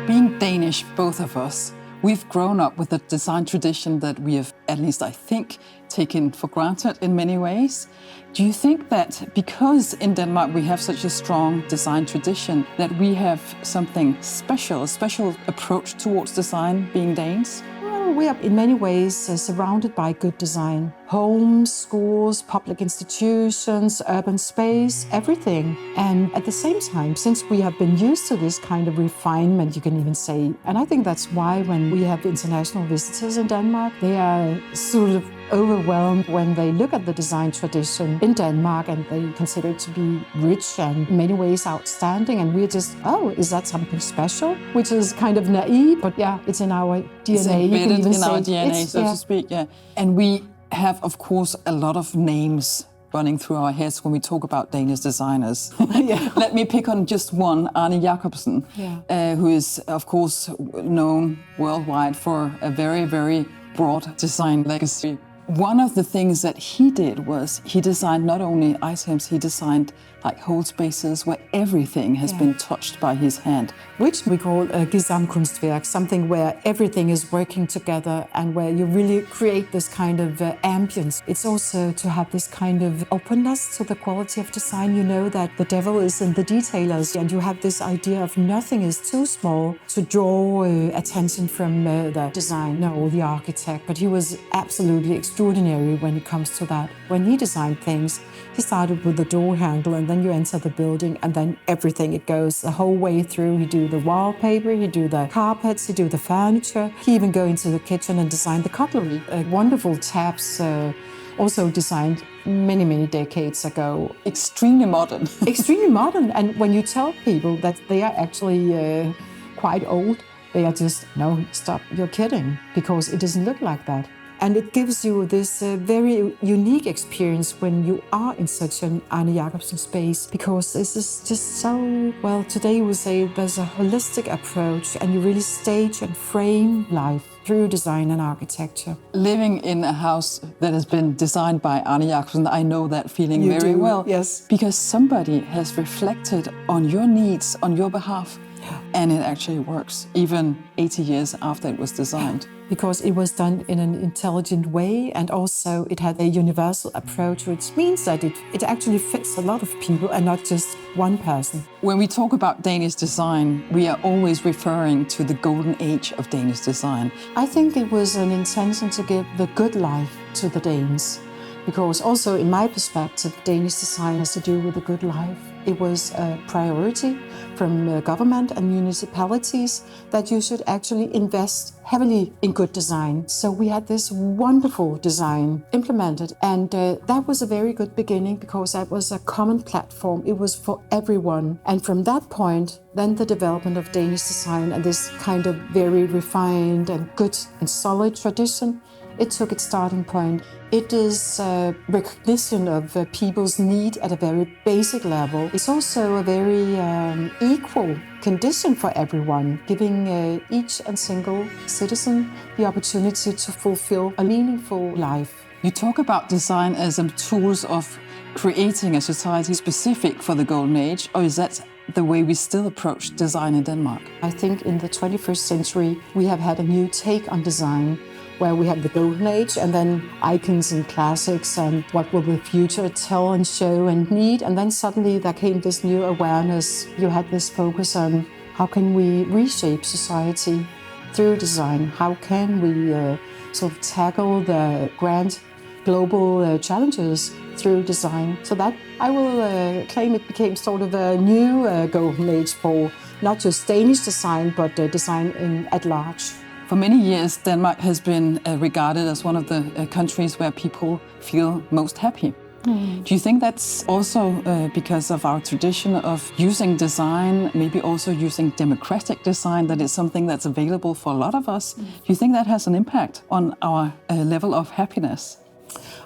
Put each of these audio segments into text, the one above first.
Being Danish, both of us, we've grown up with a design tradition that we have, at least I think, taken for granted in many ways. Do you think that because in Denmark we have such a strong design tradition, that we have something special, a special approach towards design being Danes? Well, we are in many ways surrounded by good design. Homes, schools, public institutions, urban space, everything. And at the same time, since we have been used to this kind of refinement, you can even say, and I think that's why when we have international visitors in Denmark, they are sort of overwhelmed when they look at the design tradition in Denmark and they consider it to be rich and in many ways outstanding. And we're just, oh, is that something special? Which is kind of naive, but yeah, it's in our DNA. It's embedded in our DNA, so to speak, yeah. And we have, of course, a lot of names running through our heads when we talk about Danish designers. Let me pick on just one, Anie Jacobsen, who is, of course, known worldwide for a very, very broad design legacy. One of the things that he did was he designed not only items, he designed like whole spaces where everything has been touched by his hand. Which we call a Gesamtkunstwerk, something where everything is working together and where you really create this kind of ambience. It's also to have this kind of openness to the quality of design. You know that the devil is in the detailers, and you have this idea of nothing is too small to draw attention from the design, no, the architect. But he was absolutely extraordinary when it comes to that. When he designed things, he started with the door handle, and then you enter the building, and then everything, it goes the whole way through. He do the wallpaper, he do the carpets, he do the furniture. He even go into the kitchen and design the cutlery. Wonderful taps, also designed many, many decades ago. Extremely modern. Extremely modern. And when you tell people that they are actually quite old, they are just, no, stop, you're kidding, because it doesn't look like that. And it gives you this very unique experience when you are in such an Anie Jacobsen space, because this is just so, well, today we say there's a holistic approach and you really stage and frame life through design and architecture. Living in a house that has been designed by Anie Jacobsen, I know that feeling very well. Yes. Because somebody has reflected on your needs on your behalf. And it actually works, even 80 years after it was designed. Because it was done in an intelligent way, and also it had a universal approach, which means that it actually fits a lot of people and not just one person. When we talk about Danish design, we are always referring to the golden age of Danish design. I think it was an intention to give the good life to the Danes. Because also, in my perspective, Danish design has to do with a good life. It was a priority from government and municipalities that you should actually invest heavily in good design. So we had this wonderful design implemented, and that was a very good beginning because that was a common platform. It was for everyone. And from that point, then the development of Danish design and this kind of very refined and good and solid tradition, it took its starting point. It is recognition of people's need at a very basic level. It's also a very equal condition for everyone, giving each and single citizen the opportunity to fulfill a meaningful life. You talk about design as a tools of creating a society specific for the Golden Age, or is that the way we still approach design in Denmark? I think in the 21st century, we have had a new take on design, where we have the Golden Age and then icons and classics and what will the future tell and show and need. And then suddenly there came this new awareness. You had this focus on how can we reshape society through design? How can we sort of tackle the grand global challenges through design? So that I will claim it became sort of a new Golden Age for not just Danish design, but design at large. For many years, Denmark has been regarded as one of the countries where people feel most happy. Do you think that's also because of our tradition of using design, maybe also using democratic design, that is something that's available for a lot of us? Do you think that has an impact on our level of happiness?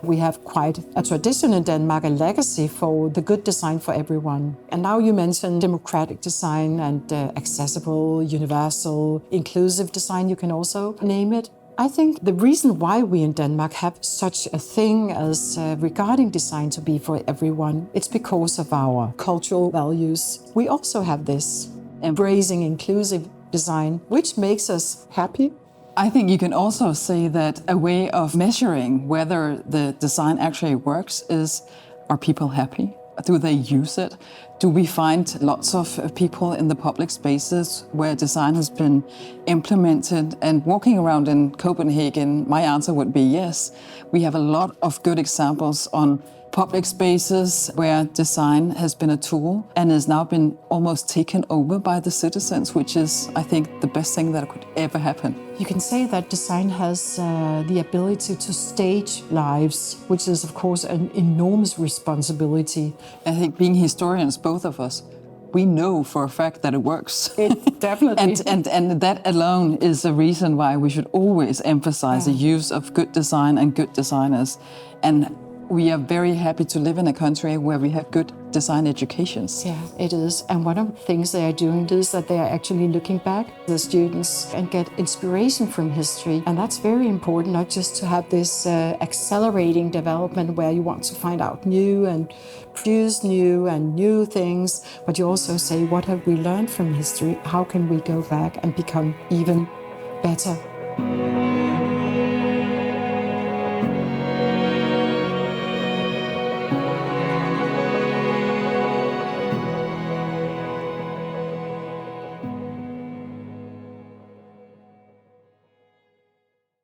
We have quite a tradition in Denmark, a legacy for the good design for everyone. And now you mentioned democratic design and accessible, universal, inclusive design, you can also name it. I think the reason why we in Denmark have such a thing as regarding design to be for everyone, it's because of our cultural values. We also have this embracing inclusive design, which makes us happy. I think you can also say that a way of measuring whether the design actually works is, are people happy? Do they use it? Do we find lots of people in the public spaces where design has been implemented? And walking around in Copenhagen, my answer would be yes. We have a lot of good examples on public spaces where design has been a tool and has now been almost taken over by the citizens, which is, I think, the best thing that could ever happen. You can say that design has the ability to stage lives, which is, of course, an enormous responsibility. I think being historians, both of us, we know for a fact that it works. It definitely. and that alone is a reason why we should always emphasize the use of good design and good designers. And we are very happy to live in a country where we have good design educations. Yeah, it is. And one of the things they are doing is that they are actually looking back at the students and get inspiration from history. And that's very important, not just to have this accelerating development where you want to find out new and produce new things, but you also say, what have we learned from history? How can we go back and become even better?